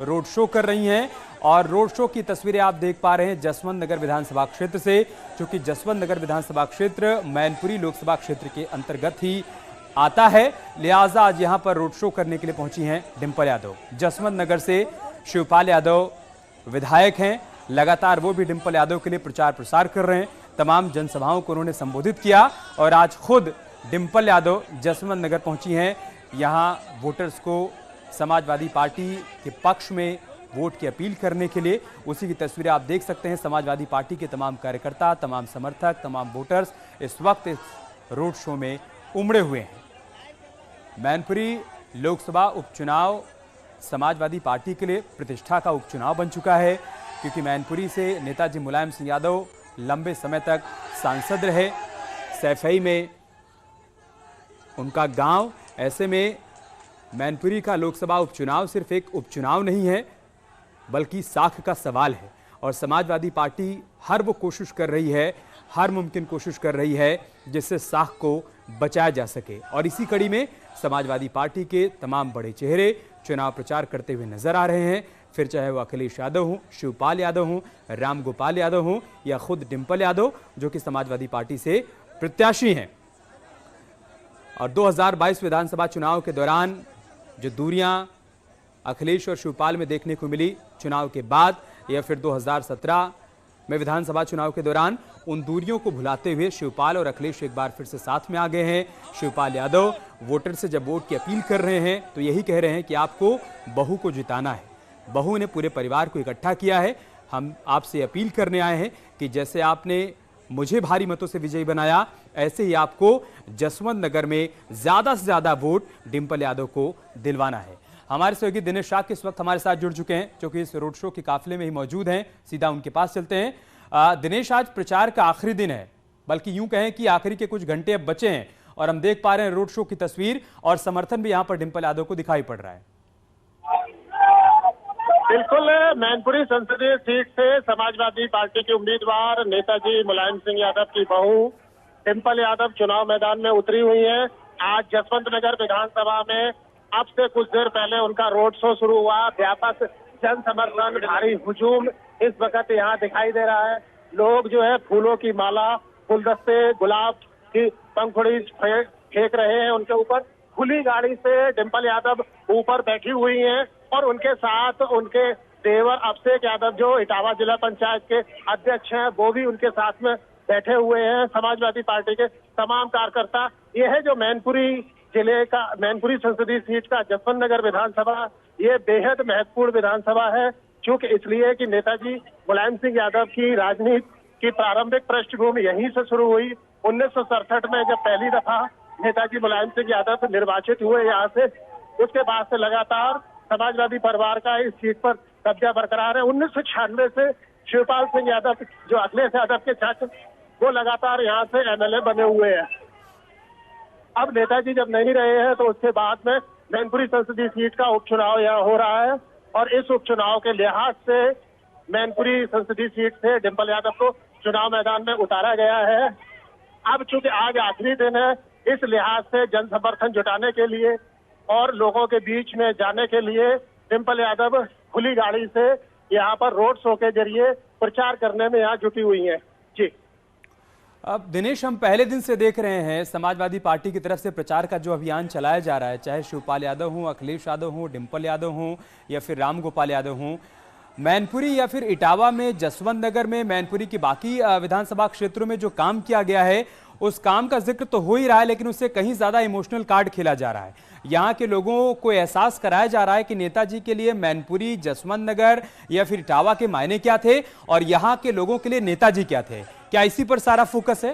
Road show कर रही हैं और रोड शो की तस्वीरें आप देख पा रहे हैं जसवंत नगर विधानसभा क्षेत्र से, क्योंकि जसवंत नगर विधानसभा क्षेत्र मैनपुरी लोकसभा क्षेत्र के अंतर्गत ही आता है। लिहाजा आज यहां पर रोड शो करने के लिए पहुंची हैं डिंपल यादव। जसवंत नगर से शिवपाल यादव विधायक हैं, लगातार वो भी डिंपल यादव के लिए प्रचार प्रसार कर रहे हैं। तमाम जनसभाओं को उन्होंने संबोधित किया और आज खुद डिंपल यादव जसवंत नगर पहुंची हैं। यहां वोटर्स को समाजवादी पार्टी के पक्ष में वोट की अपील करने के लिए, उसी की तस्वीरें आप देख सकते हैं। समाजवादी पार्टी के तमाम कार्यकर्ता, तमाम समर्थक, तमाम वोटर्स इस वक्त इस रोड शो में उमड़े हुए हैं। मैनपुरी लोकसभा उपचुनाव समाजवादी पार्टी के लिए प्रतिष्ठा का उपचुनाव बन चुका है, क्योंकि मैनपुरी से नेताजी मुलायम सिंह यादव लंबे समय तक सांसद रहे। सैफई में उनका गांव, ऐसे में मैनपुरी का लोकसभा उपचुनाव सिर्फ एक उपचुनाव नहीं है बल्कि साख का सवाल है। और समाजवादी पार्टी हर वो कोशिश कर रही है, हर मुमकिन कोशिश कर रही है जिससे साख को बचाया जा सके। और इसी कड़ी में समाजवादी पार्टी के तमाम बड़े चेहरे चुनाव प्रचार करते हुए नजर आ रहे हैं। फिर चाहे वो अखिलेश यादव हों, शिवपाल यादव हों, राम गोपाल यादव हों या खुद डिंपल यादव जो कि समाजवादी पार्टी से प्रत्याशी हैं। और 2022 विधानसभा चुनाव के दौरान जो दूरियां अखिलेश और शिवपाल में देखने को मिली चुनाव के बाद, या फिर 2017 में विधानसभा चुनाव के दौरान, उन दूरियों को भुलाते हुए शिवपाल और अखिलेश एक बार फिर से साथ में आ गए हैं। शिवपाल यादव वोटर से जब वोट की अपील कर रहे हैं तो यही कह रहे हैं कि आपको बहू को जिताना है। बहू ने पूरे परिवार को इकट्ठा किया है। हम आपसे अपील करने आए हैं कि जैसे आपने मुझे भारी मतों से विजयी बनाया, ऐसे ही आपको जसवंत नगर में ज्यादा से ज्यादा वोट डिंपल यादव को दिलवाना है। हमारे सहयोगी दिनेश शाह इस वक्त हमारे साथ जुड़ चुके हैं, जो कि इस रोड शो के काफिले में ही मौजूद हैं। सीधा उनके पास चलते हैं। दिनेश, आज प्रचार का आखिरी दिन है, बल्कि यूं कहें कि आखिरी के कुछ घंटे अब बचे हैं और हम देख पा रहे हैं रोड शो की तस्वीर और समर्थन भी यहां पर डिंपल यादव को दिखाई पड़ रहा है। बिल्कुल, मैनपुरी संसदीय सीट से समाजवादी पार्टी के उम्मीदवार नेताजी मुलायम सिंह यादव की बहू डिंपल यादव चुनाव मैदान में उतरी हुई है। आज जसवंत नगर विधानसभा में अब से कुछ देर पहले उनका रोड शो शुरू हुआ। व्यापक जन समर्थन, भारी हुजूम इस वक्त यहाँ दिखाई दे रहा है। लोग जो है फूलों की माला, गुलदस्ते, गुलाब की पंखुड़ी फेंक रहे हैं उनके ऊपर। खुली गाड़ी से डिंपल यादव ऊपर बैठी हुई हैं और उनके साथ उनके देवर अभिषेक यादव जो इटावा जिला पंचायत के अध्यक्ष हैं, वो भी उनके साथ में बैठे हुए हैं। समाजवादी पार्टी के तमाम कार्यकर्ता। यह है जो मैनपुरी जिले का, मैनपुरी संसदीय सीट का जसवंत नगर विधानसभा, ये बेहद महत्वपूर्ण विधानसभा है। चूंकि इसलिए कि नेताजी मुलायम सिंह यादव की राजनीति की प्रारंभिक पृष्ठभूमि यहीं से शुरू हुई। 1967 में जब पहली दफा नेताजी मुलायम सिंह यादव निर्वाचित हुए यहाँ से, उसके बाद से लगातार समाजवादी परिवार का इस सीट पर कब्जा बरकरार है। 1996 से शिवपाल सिंह यादव जो अखिलेश यादव के चाचा, वो लगातार यहाँ से एमएलए बने हुए हैं। अब नेताजी जब नहीं रहे हैं तो उसके बाद में मैनपुरी संसदीय सीट का उपचुनाव यहाँ हो रहा है और इस उपचुनाव के लिहाज से मैनपुरी संसदीय सीट से डिंपल यादव को चुनाव मैदान में उतारा गया है। अब चूंकि आज आखिरी दिन है, इस लिहाज से जन समर्थन जुटाने के लिए और लोगों के बीच में जाने के लिए डिंपल यादव खुली गाड़ी से यहाँ पर रोड शो के जरिए प्रचार करने में यहाँ जुटी हुई हैं। जी, अब दिनेश, हम पहले दिन से देख रहे हैं समाजवादी पार्टी की तरफ से प्रचार का जो अभियान चलाया जा रहा है, चाहे शिवपाल यादव हों, अखिलेश यादव हों, डिंपल यादव हों या फिर राम गोपाल यादव हों, मैनपुरी या फिर इटावा में, जसवंत नगर में, मैनपुरी की बाकी विधानसभा क्षेत्रों में जो काम किया गया है, उस काम का जिक्र तो हो ही रहा है, लेकिन उससे कहीं ज्यादा इमोशनल कार्ड खेला जा रहा है। यहाँ के लोगों को एहसास कराया जा रहा है कि नेताजी के लिए मैनपुरी, जसवंत नगर या फिर इटावा के मायने क्या थे और यहाँ के लोगों के लिए नेताजी क्या थे। क्या इसी पर सारा फोकस है?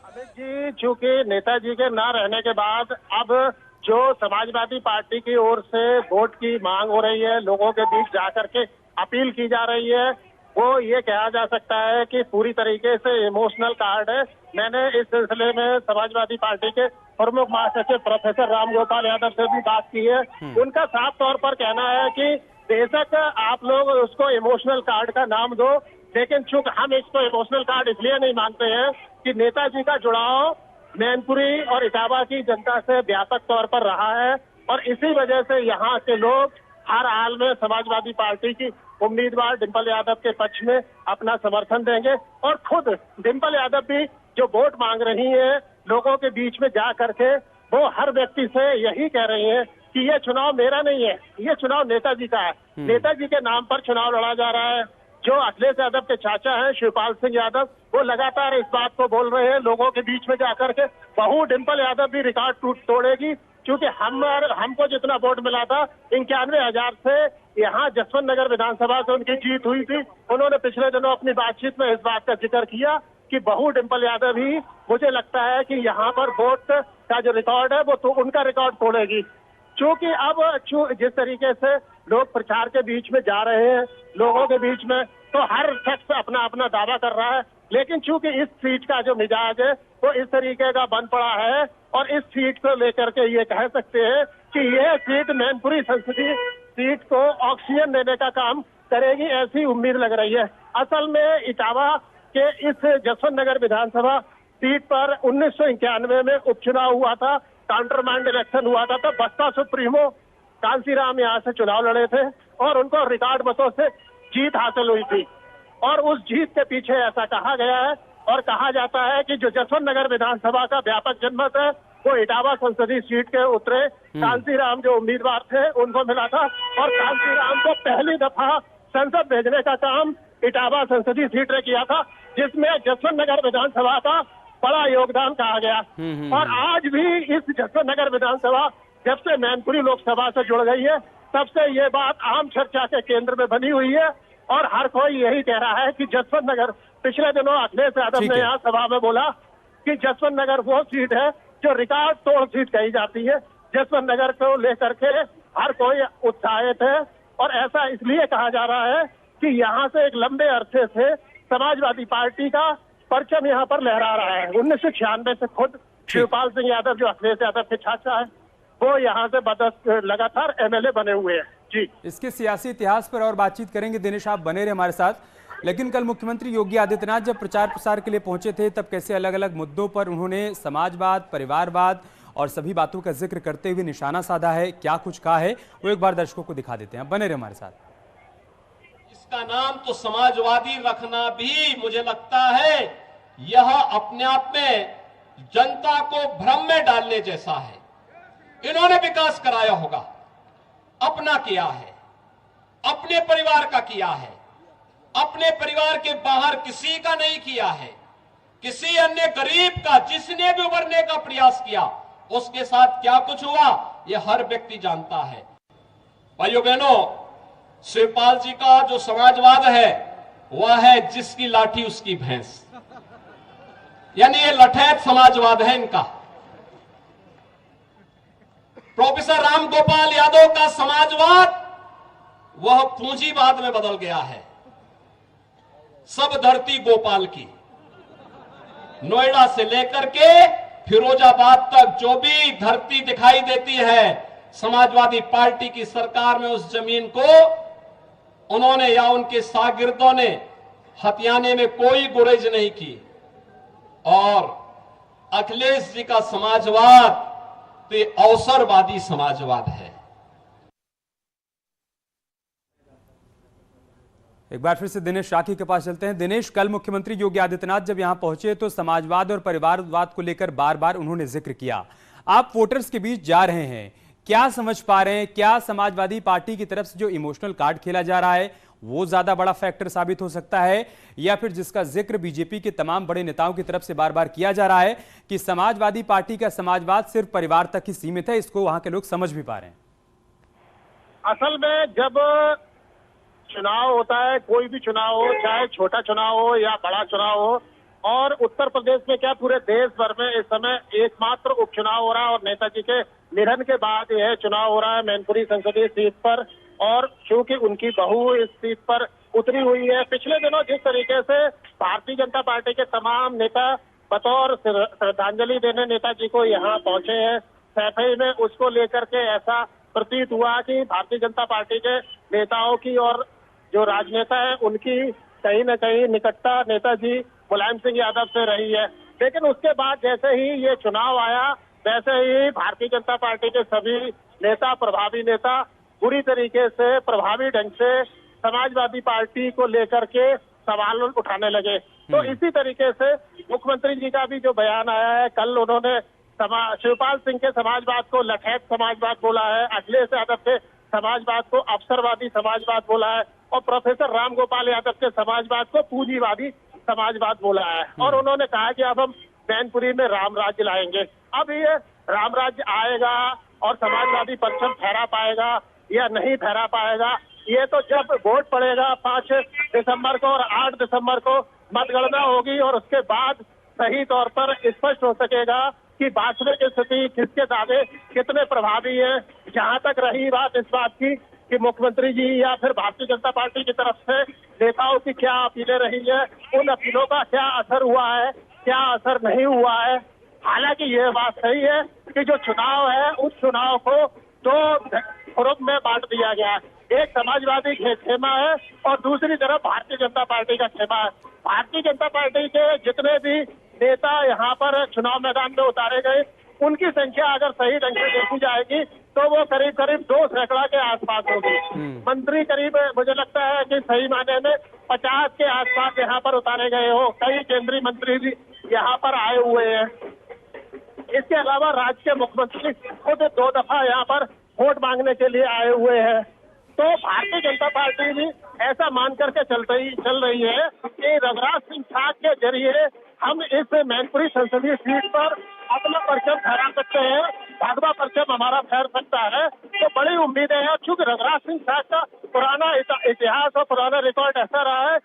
अमित जी, चूंकि नेताजी के ना रहने के बाद अब जो समाजवादी पार्टी की ओर से वोट की मांग हो रही है, लोगों के बीच जाकर के अपील की जा रही है, वो ये कहा जा सकता है कि पूरी तरीके से इमोशनल कार्ड है। मैंने इस सिलसिले में समाजवादी पार्टी के प्रमुख महासचिव प्रोफेसर राम गोपाल यादव से भी बात की है। उनका साफ तौर पर कहना है कि बेशक आप लोग उसको इमोशनल कार्ड का नाम दो, लेकिन चूंकि हम इसको इमोशनल कार्ड इसलिए नहीं मानते हैं कि नेताजी का जुड़ाव मैनपुरी और इटावा की जनता से व्यापक तौर पर रहा है और इसी वजह से यहाँ के लोग हर हाल में समाजवादी पार्टी की उम्मीदवार डिंपल यादव के पक्ष में अपना समर्थन देंगे। और खुद डिंपल यादव भी जो वोट मांग रही है लोगों के बीच में जा करके, वो हर व्यक्ति से यही कह रही है कि ये चुनाव मेरा नहीं है, ये चुनाव नेताजी का है। नेताजी के नाम पर चुनाव लड़ा जा रहा है। जो अखिलेश यादव के चाचा हैं शिवपाल सिंह यादव, वो लगातार इस बात को बोल रहे हैं लोगों के बीच में जाकर के, बहू डिंपल यादव भी रिकॉर्ड तोड़ेगी। क्योंकि हमको जितना वोट मिला था 91,000 से, यहाँ जसवंत नगर विधानसभा से उनकी जीत हुई थी। उन्होंने पिछले दिनों अपनी बातचीत में इस बात का जिक्र किया कि बहू डिंपल यादव ही, मुझे लगता है कि यहाँ पर वोट का जो रिकॉर्ड है वो तो उनका रिकॉर्ड तोड़ेगी। क्योंकि अब जिस तरीके से लोग प्रचार के बीच में जा रहे हैं लोगों के बीच में, तो हर शख्स अपना अपना दावा कर रहा है। लेकिन चूंकि इस सीट का जो मिजाज है वो इस तरीके का बन पड़ा है, और इस सीट को लेकर के ये कह सकते हैं कि यह सीट मैनपुरी संसदीय सीट को ऑक्सीजन देने का काम करेगी, ऐसी उम्मीद लग रही है। असल में इटावा के इस जसवंत नगर विधानसभा सीट पर 1991 में उपचुनाव हुआ था, काउंटरमाइंड इलेक्शन हुआ था। तो बसपा सुप्रीमो कांसीराम यहाँ से चुनाव लड़े थे और उनको रिकॉर्ड मतों से जीत हासिल हुई थी। और उस जीत के पीछे ऐसा कहा गया है और कहा जाता है कि जो जसवंत नगर विधानसभा का व्यापक जनमत है वो इटावा संसदीय सीट के उतरे कांसीराम जो उम्मीदवार थे उनको मिला था, और कांसीराम को पहली दफा संसद भेजने का काम इटावा संसदीय सीट ने किया था, जिसमें जसवंत नगर विधानसभा का बड़ा योगदान कहा गया। और आज भी इस जसवंत नगर विधानसभा जब से मैनपुरी लोकसभा से जुड़ गई है तब से ये बात आम चर्चा के केंद्र में बनी हुई है, और हर कोई यही कह रहा है कि जसवंत नगर, पिछले दिनों अखिलेश यादव ने यहाँ सभा में बोला कि जसवंत नगर वो सीट है जो रिकॉर्ड तोड़ सीट कही जाती है। जसवंत नगर को लेकर के हर कोई उत्साहित है, और ऐसा इसलिए कहा जा रहा है कि यहाँ से एक लंबे अरसे से समाजवादी पार्टी का परचम यहाँ पर लहरा रहा है। 1996 से खुद शिवपाल सिंह यादव जो अखिलेश यादव के चाचा है वो यहाँ से लगातार एमएलए बने हुए हैं। जी, इसके सियासी इतिहास पर और बातचीत करेंगे। दिनेश, आप बने रहे हमारे साथ। लेकिन कल मुख्यमंत्री योगी आदित्यनाथ जब प्रचार प्रसार के लिए पहुंचे थे तब कैसे अलग अलग मुद्दों पर उन्होंने समाजवाद, परिवारवाद और सभी बातों का जिक्र करते हुए निशाना साधा है, क्या कुछ कहा है वो एक बार दर्शकों को दिखा देते हैं। बने रहे हमारे साथ। इसका नाम तो समाजवादी रखना भी मुझे लगता है यह अपने आप में जनता को भ्रम में डालने जैसा है। इन्होंने विकास कराया होगा, अपना किया है, अपने परिवार का किया है, अपने परिवार के बाहर किसी का नहीं किया है। किसी अन्य गरीब का जिसने भी उभरने का प्रयास किया उसके साथ क्या कुछ हुआ यह हर व्यक्ति जानता है। भाइयों बहनों, शिवपाल जी का जो समाजवाद है वह है जिसकी लाठी उसकी भैंस, यानी ये लठैत समाजवाद है इनका। प्रोफेसर राम गोपाल यादव का समाजवाद वह पूंजीवाद में बदल गया है। सब धरती गोपाल की, नोएडा से लेकर के फिरोजाबाद तक जो भी धरती दिखाई देती है समाजवादी पार्टी की सरकार में, उस जमीन को उन्होंने या उनके शागिर्दों ने हथियाने में कोई गुरेज नहीं की। और अखिलेश जी का समाजवाद तो ये अवसरवादी समाजवाद है। एक बार फिर से दिनेश राठी के पास चलते हैं। दिनेश, कल मुख्यमंत्री योगी आदित्यनाथ जब यहां पहुंचे तो समाजवाद और परिवारवाद को लेकर बार बार उन्होंने जिक्र किया। आप वोटर्स के बीच जा रहे हैं, क्या समझ पा रहे हैं? क्या समाजवादी पार्टी की तरफ से जो इमोशनल कार्ड खेला जा रहा है वो ज्यादा बड़ा फैक्टर साबित हो सकता है, या फिर जिसका जिक्र बीजेपी के तमाम बड़े नेताओं की तरफ से बार बार किया जा रहा है कि समाजवादी पार्टी का समाजवाद सिर्फ परिवार तक ही सीमित है, इसको वहां के लोग समझ भी पा रहे हैं? असल में जब चुनाव होता है, कोई भी चुनाव हो, चाहे छोटा चुनाव हो या बड़ा चुनाव हो, और उत्तर प्रदेश में क्या पूरे देश भर में इस समय एकमात्र उपचुनाव हो रहा है, और नेताजी के निधन के बाद यह चुनाव हो रहा है मैनपुरी संसदीय सीट पर। और क्योंकि उनकी बहू इस सीट पर उतरी हुई है, पिछले दिनों जिस तरीके से भारतीय जनता पार्टी के तमाम नेता बतौर श्रद्धांजलि देने नेताजी को यहाँ पहुंचे हैं सैफई में, उसको लेकर के ऐसा प्रतीत हुआ कि भारतीय जनता पार्टी के नेताओं की और जो राजनेता है उनकी कहीं न कहीं निकटता नेताजी मुलायम सिंह यादव से रही है। लेकिन उसके बाद जैसे ही ये चुनाव आया वैसे ही भारतीय जनता पार्टी के सभी नेता, प्रभावी नेता बुरी तरीके से प्रभावी ढंग से समाजवादी पार्टी को लेकर के सवाल उठाने लगे। तो इसी तरीके से मुख्यमंत्री जी का भी जो बयान आया है, कल उन्होंने शिवपाल सिंह के समाजवाद को लठैत समाजवाद बोला है, अखिलेश यादव के समाजवाद को अवसरवादी समाजवाद बोला है और प्रोफेसर राम गोपाल यादव के समाजवाद को पूंजीवादी समाजवाद बोला है। और उन्होंने कहा कि अब हम मैनपुरी में राम राज्य लाएंगे। अब ये राम राज्य आएगा और समाजवादी परचम फहरा पाएगा या नहीं फहरा पाएगा, ये तो जब वोट पड़ेगा 5 दिसंबर को और 8 दिसंबर को मतगणना होगी और उसके बाद सही तौर पर स्पष्ट हो सकेगा कि वास्तविक स्थिति किसके दावे कितने प्रभावी है। जहां तक रही बात इस बात की कि मुख्यमंत्री जी या फिर भारतीय जनता पार्टी की तरफ से नेताओं की क्या अपीलें रही है, उन अपीलों का क्या असर हुआ है, क्या असर नहीं हुआ है। हालांकि ये बात सही है कि जो चुनाव है उस चुनाव को 2 ग्रुप में बांट दिया गया है। एक समाजवादी खेमा है और दूसरी तरफ भारतीय जनता पार्टी का खेमा है। भारतीय जनता पार्टी के जितने भी नेता यहाँ पर चुनाव मैदान में उतारे गए, उनकी संख्या अगर सही ढंग से देखी जाएगी तो वो करीब करीब 2 सैकड़ा के आसपास होगी। मंत्री करीब मुझे लगता है कि सही मायने में 50 के आसपास यहाँ पर उतारे गए हो। कई केंद्रीय मंत्री भी यहाँ पर आए हुए हैं। इसके अलावा राज्य के मुख्यमंत्री खुद 2 दफा यहाँ पर वोट मांगने के लिए आए हुए हैं। तो भारतीय जनता पार्टी भी ऐसा मान करके चल रही है कि रघुराज सिंह ठाक के जरिए हम इस मैनपुरी संसदीय सीट पर अपना परचम फहरा सकते हैं, भगवा परचम हमारा फहर सकता है। तो बड़ी उम्मीदें हैं, चूंकि रघुराज सिंह ठाक का पुराना इतिहास और पुराना रिकॉर्ड ऐसा रहा है